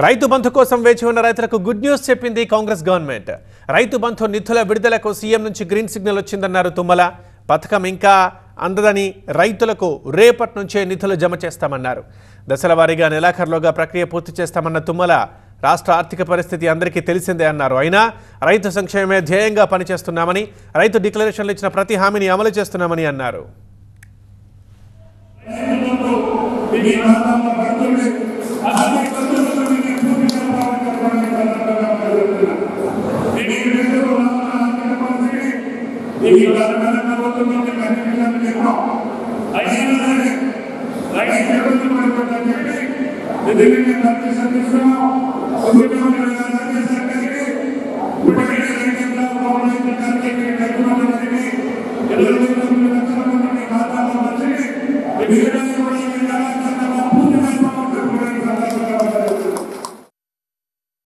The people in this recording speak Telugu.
రైతు బంధు కోసం వేచి ఉన్న రైతులకు గుడ్ న్యూస్ చెప్పింది కాంగ్రెస్ గవర్నమెంట్. రైతు బంధు నిధుల విడుదలకు సీఎం నుంచి గ్రీన్ సిగ్నల్ వచ్చిందన్నారు తుమ్మల. పథకం ఇంకా అందదని రైతులకు రేపటి నుంచే నిధులు జమ చేస్తామన్నారు. దశల వారీగా నెలాఖరులోగా ప్రక్రియ పూర్తి చేస్తామన్న తుమ్మల రాష్ట్ర ఆర్థిక పరిస్థితి అందరికీ తెలిసిందే అన్నారు. అయినా రైతు సంక్షేమమే ధ్యేయంగా పనిచేస్తున్నామని, రైతు డిక్లరేషన్లు ఇచ్చిన ప్రతి హామీని అమలు చేస్తున్నామని అన్నారు.